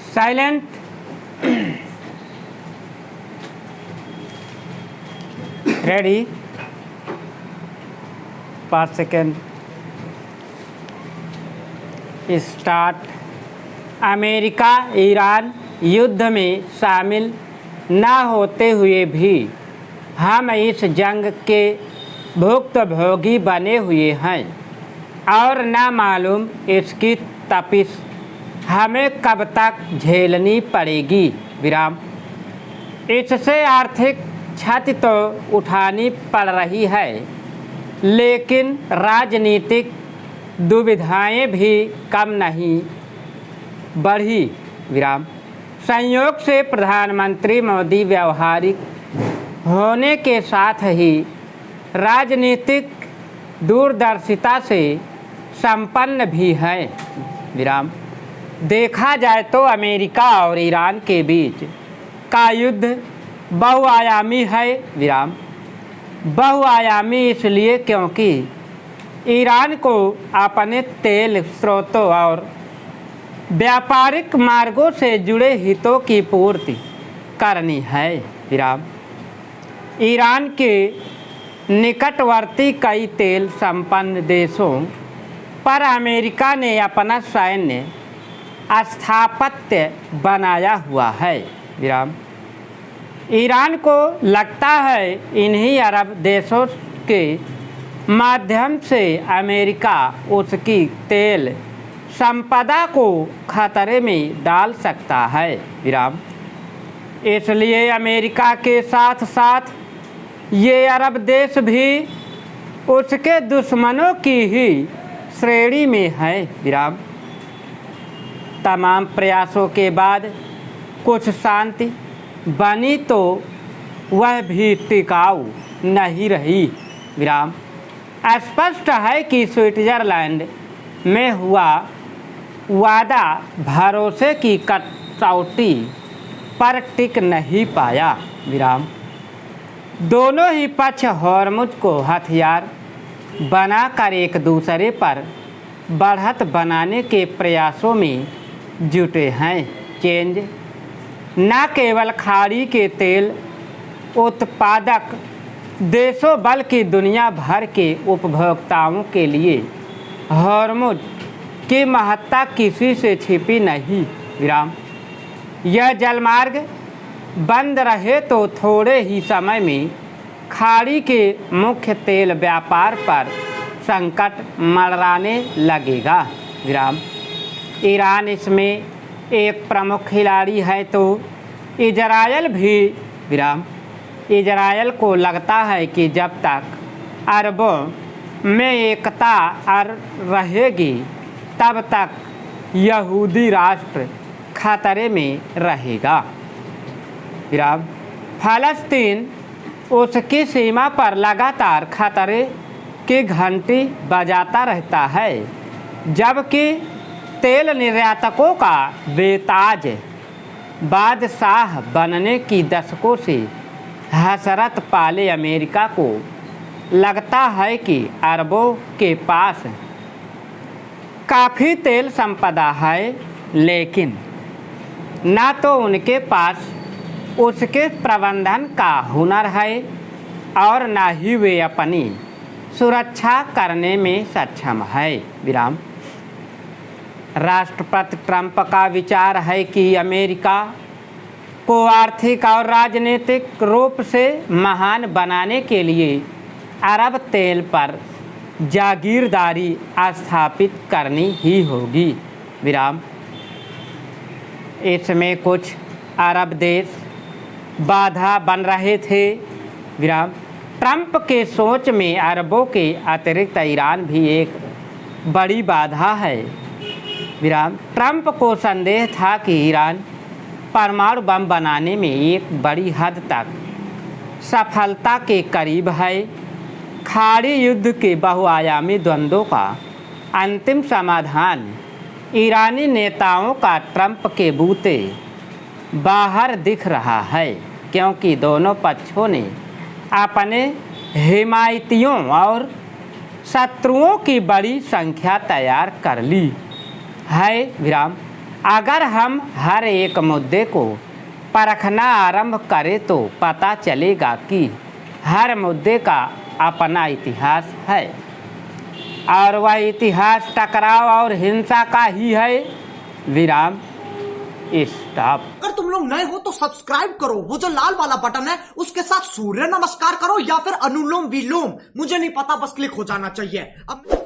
Silent. Ready. 5 second. Start. America Iran युद्ध में शामिल न होते हुए भी हम इस जंग के भुक्तभोगी बने हुए हैं और न मालूम इसकी तपिश हमें कब तक झेलनी पड़ेगी। विराम। इससे आर्थिक क्षति तो उठानी पड़ रही है, लेकिन राजनीतिक दुविधाएं भी कम नहीं बढ़ी। विराम। संयोग से प्रधानमंत्री मोदी व्यावहारिक होने के साथ ही राजनीतिक दूरदर्शिता से संपन्न भी है। विराम। देखा जाए तो अमेरिका और ईरान के बीच का युद्ध बहुआयामी है। विराम। बहुआयामी इसलिए क्योंकि ईरान को अपने तेल स्रोतों और व्यापारिक मार्गों से जुड़े हितों की पूर्ति करनी है। विराम। ईरान के निकटवर्ती कई तेल संपन्न देशों पर अमेरिका ने अपना सैन्य स्थापत्य बनाया हुआ है। विराम। ईरान को लगता है इन्हीं अरब देशों के माध्यम से अमेरिका उसकी तेल संपदा को खतरे में डाल सकता है। विराम। इसलिए अमेरिका के साथ साथ ये अरब देश भी उसके दुश्मनों की ही श्रेणी में है। विराम। तमाम प्रयासों के बाद कुछ शांति बनी तो वह भी टिकाऊ नहीं रही। विराम। स्पष्ट है कि स्विट्जरलैंड में हुआ वादा भरोसे की कसौटी पर टिक नहीं पाया। विराम। दोनों ही पक्ष हॉर्मुज को हथियार बनाकर एक दूसरे पर बढ़त बनाने के प्रयासों में जुटे हैं। चेंज न केवल खाड़ी के तेल उत्पादक देशों बल्कि दुनिया भर के उपभोक्ताओं के लिए हॉर्मुज की महत्ता किसी से छिपी नहीं। विराम। यह जलमार्ग बंद रहे तो थोड़े ही समय में खाड़ी के मुख्य तेल व्यापार पर संकट मंडराने लगेगा। विराम। ईरान इसमें एक प्रमुख खिलाड़ी है तो इजरायल भी। विराम। इजरायल को लगता है कि जब तक अरबों में एकता रहेगी तब तक यहूदी राष्ट्र खतरे में रहेगा। विराम। फ़लस्तीन उसकी सीमा पर लगातार खतरे की घंटी बजाता रहता है, जबकि तेल निर्यातकों का बेताज बादशाह बनने की दशकों से हसरत पाले अमेरिका को लगता है कि अरबों के पास काफ़ी तेल संपदा है, लेकिन ना तो उनके पास उसके प्रबंधन का हुनर है और ना ही वे अपनी सुरक्षा करने में सक्षम है। विराम। राष्ट्रपति ट्रंप का विचार है कि अमेरिका को आर्थिक और राजनीतिक रूप से महान बनाने के लिए अरब तेल पर जागीरदारी स्थापित करनी ही होगी। विराम। इसमें कुछ अरब देश बाधा बन रहे थे। विराम। ट्रंप के सोच में अरबों के अतिरिक्त ईरान भी एक बड़ी बाधा है। विराम। ट्रंप को संदेह था कि ईरान परमाणु बम बनाने में एक बड़ी हद तक सफलता के करीब है। खाड़ी युद्ध के बहुआयामी द्वंद्वों का अंतिम समाधान ईरानी नेताओं का ट्रंप के बूते बाहर दिख रहा है, क्योंकि दोनों पक्षों ने अपने हिमायतियों और शत्रुओं की बड़ी संख्या तैयार कर ली है। विराम। अगर हम हर एक मुद्दे को परखना आरंभ करें तो पता चलेगा कि हर मुद्दे का अपना इतिहास है और वह इतिहास टकराव और हिंसा का ही है। विराम स्टॉप। अगर तुम लोग नए हो तो सब्सक्राइब करो, वो जो लाल वाला बटन है उसके साथ सूर्य नमस्कार करो या फिर अनुलोम विलोम, मुझे नहीं पता, बस क्लिक हो जाना चाहिए। अब